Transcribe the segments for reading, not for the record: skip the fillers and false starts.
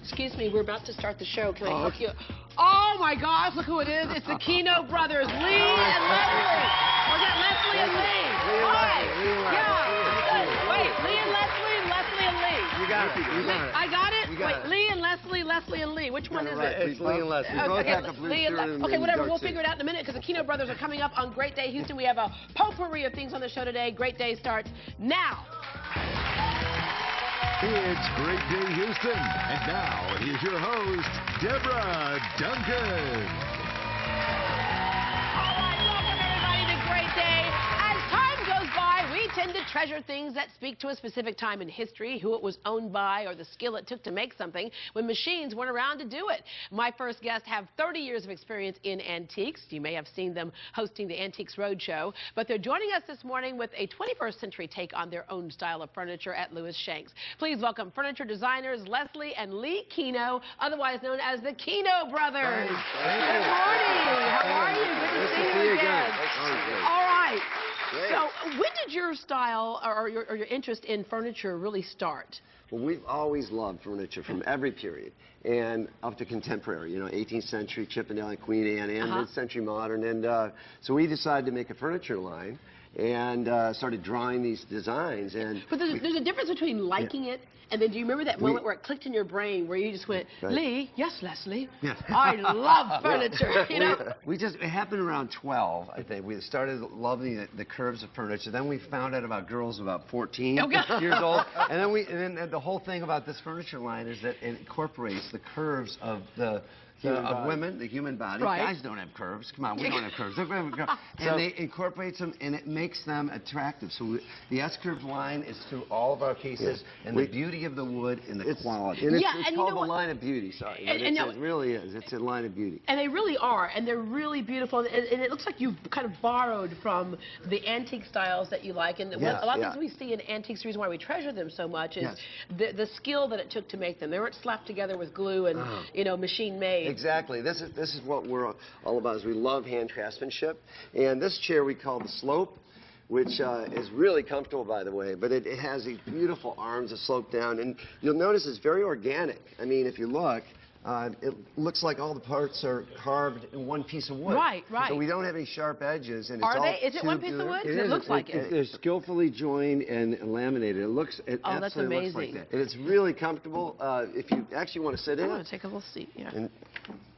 Excuse me, we're about to start the show. Can I hook you? Oh my gosh, look who it is. It's the Keno Brothers, Leigh and Leslie. Or is that Leslie and Leigh? Hi. Yeah. Wait, Leigh and Leslie, Leslie and Leigh. You got it. You got it. I got it? Wait, Leigh and Leslie, Leslie and Leigh. Which one is it? It's Leigh and Leslie. Okay, whatever. We'll figure it out in a minute because the Keno Brothers are coming up on Great Day Houston. We have a potpourri of things on the show today. Great Day starts now. It's Great Day Houston. And now, here's your host, Deborah Duncan. All right, welcome everybody to Great Day. As time goes by, we tend to treasure things that speak to a specific time in history, who it was owned by, or the skill it took to make something when machines weren't around to do it. My first guests have 30 years of experience in antiques. You may have seen them hosting the Antiques Roadshow, but they're joining us this morning with a 21st century take on their own style of furniture at Lewis Shanks. Please welcome furniture designers Leslie and Leigh Keno, otherwise known as the Keno Brothers. Good morning. How are you? Good to see you again. All right. So, when did your style or your interest in furniture really start? Well, we've always loved furniture from every period and up to contemporary, 18th century, Chippendale and Queen Anne, and mid-century modern. And so we decided to make a furniture line and started drawing these designs. But there's a difference between liking it and then do you remember that moment where it clicked in your brain where you just went, Leigh, yes, Leslie, I love furniture, It happened around 12, I think. We started loving the curves of furniture. Then we found out about girls about 14 years old. And then the whole thing about this furniture line is that it incorporates the curves of women, the human body. Guys don't have curves. Come on, we don't have curves. And they incorporate them, and it makes them attractive. So the S-curve line is through all of our pieces, and the beauty of the wood and the quality. And it's called the line of beauty, sorry. It really is. It's a line of beauty. And they really are, and they're really beautiful. And it looks like you've kind of borrowed from the antique styles that you like. And a lot of things we see in antiques, the reason why we treasure them so much is the skill that it took to make them. They weren't slapped together with glue and, machine made. Exactly. This is what we're all about. Is we love hand craftsmanship, and this chair we call the Slope, which is really comfortable, by the way. But it has these beautiful arms that slope down, and you'll notice it's very organic. I mean, if you look, it looks like all the parts are carved in one piece of wood. Right. So we don't have any sharp edges, and Is it one piece of wood? It looks like it. They're skillfully joined and laminated. It looks absolutely looks like that. And it's really comfortable. If you actually want to sit in it. I want to take a little seat.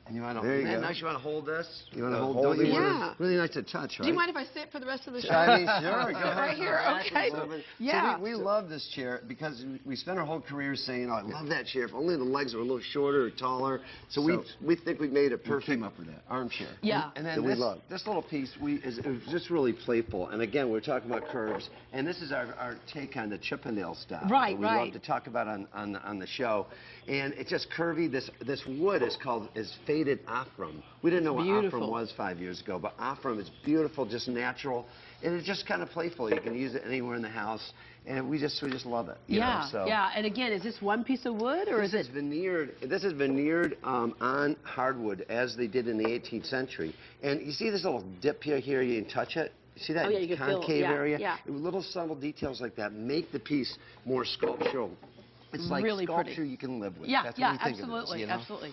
And you want to, you want to hold this? You want to hold it? Yeah. Really nice to touch, right? Do you mind if I sit for the rest of the show? I mean, sure. Go ahead. Right here, okay. So we love this chair because we spent our whole career saying, I love that chair. If only the legs were a little shorter or taller. So we think we made a perfect armchair. Yeah. And then this little piece, it was just really playful. And again, we're talking about curves. And this is our take on the Chippendale style. Right, we love to talk about on the show. And it's just curvy. This wood is faded Afram. We didn't know what Afram was 5 years ago, but Afram is beautiful, just natural, and it's just kind of playful. You can use it anywhere in the house, and we just love it. And again, is this one piece of wood or is it veneered? This is veneered on hardwood as they did in the 18th century. And you see this little dip here? You can touch it. You see that concave area? Yeah. Little subtle details like that make the piece more sculptural. It's like really sculpture pretty. You can live with. Yeah, That's what we think absolutely, of this, absolutely.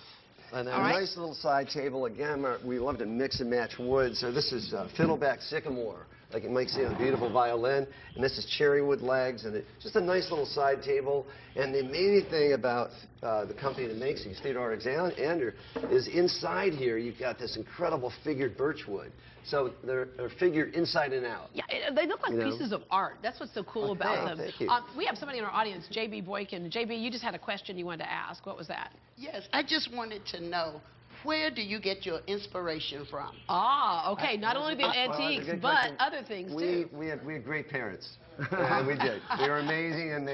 And a nice little side table. Again, we love to mix and match wood. So this is fiddleback sycamore, like you might see on a beautiful violin. And this is cherry wood legs, and just a nice little side table. And the amazing thing about the company that makes these, Theodore Alexander, is inside here you've got this incredible figured birch wood. So they're figured inside and out. Yeah, they look like pieces of art. That's what's so cool about them. Thank you. We have somebody in our audience, J.B. Boykin. J.B., you just had a question you wanted to ask. What was that? Yes, I just wanted to know, where do you get your inspiration from? Ah, okay. Not only the antiques, but other things, too. We had great parents. And we did. They were amazing, and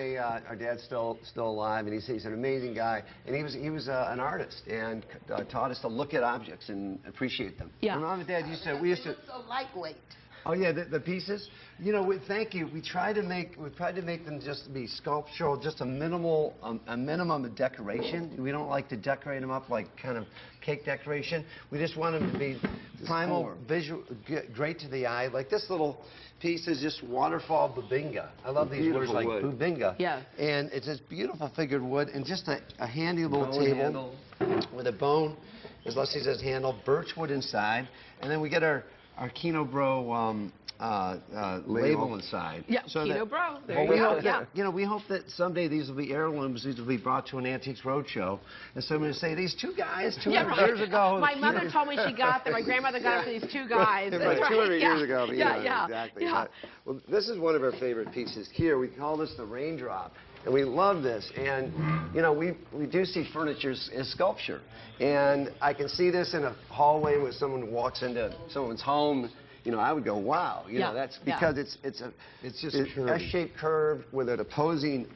our dad's still alive, and he's an amazing guy. And he was an artist, and taught us to look at objects and appreciate them. Yeah. And Mom and Dad used to. They look so lightweight. Oh yeah, the pieces. You know, thank you. We tried to make them just be sculptural, just a minimum of decoration. We don't like to decorate them up like kind of cake decoration. We just want them to be primal, visual, great to the eye. Like this little piece is just waterfall bubinga. I love these words like bubinga. Yeah. And it's this beautiful figured wood and just a handy little table with a bone, as Leslie says, handle, birch wood inside, and then we get our Keno Bro label inside. Yeah, so Keno Bro. There we you go. hope that, you know, we hope that someday these will be heirlooms. These will be brought to an Antiques Roadshow, and someone will say, these two guys 200 years ago. My mother told me she got them. My grandmother got them for these two guys. Right, 200 years ago. Yeah. Exactly. Yeah. But, well, this is one of our favorite pieces here. We call this the raindrop. And we love this, and you know, we do see furniture as sculpture, and I can see this in a hallway when someone walks into someone's home. You know, I would go, wow. You know, that's because it's just a S-shaped curve with an opposing,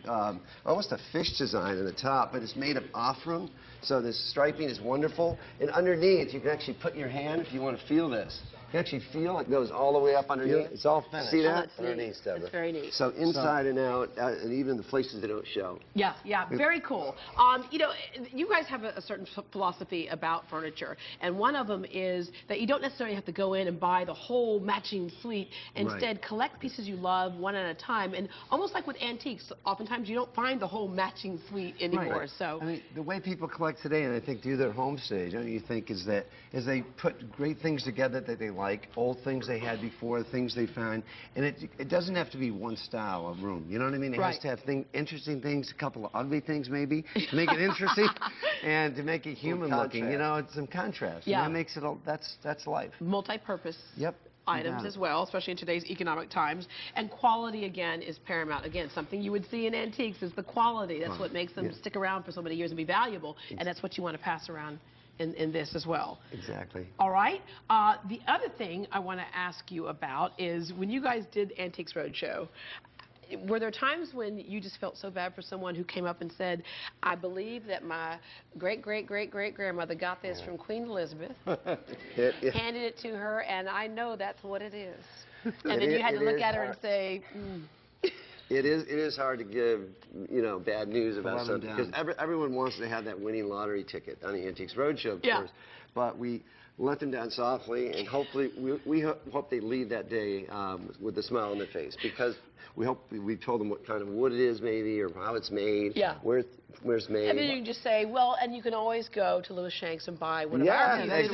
almost a fish design on the top, but it's made of offram, so this striping is wonderful. And underneath, you can actually put your hand if you want to feel this. You can actually feel it goes all the way up underneath. It's all finished. See that? Underneath, Deborah. That's very neat. So inside and out, and even the places that don't show. Yeah, very cool. You know, you guys have a certain philosophy about furniture, and one of them is that you don't necessarily have to go in and buy the whole matching suite. Instead, collect pieces you love one at a time, and almost like with antiques, oftentimes you don't find the whole matching suite anymore. Right. So, I mean, the way people collect today, and I think do their home stage, don't you think, is that they put great things together that they like, old things they had before, things they found, and it doesn't have to be one style of room. You know what I mean? It has to have interesting things, a couple of ugly things maybe, to make it interesting, and to make it human looking. You know, it's some contrast. Yeah. And that makes it all, that's life. Multi-purpose. Yep. Items as well, especially in today's economic times. And quality, again, is paramount. Again, something you would see in antiques is the quality. That's what makes them stick around for so many years and be valuable, and that's what you want to pass around in this as well. Exactly. All right. The other thing I want to ask you about is when you guys did Antiques Roadshow, were there times when you just felt so bad for someone who came up and said, I believe that my great-great-great-great-grandmother got this from Queen Elizabeth, handed it to her, and I know that's what it is. And then you had to look at her and say, It is hard to give, you know, bad news about something, because everyone wants to have that winning lottery ticket on the Antiques Roadshow, of course. But we let them down softly, and hopefully we hope they leave that day with a smile on their face, because we hope we've told them what kind of wood it is, maybe, or how it's made, where it's made. and then you can just say, well, and you can always go to Lewis Shanks and buy one of our pieces.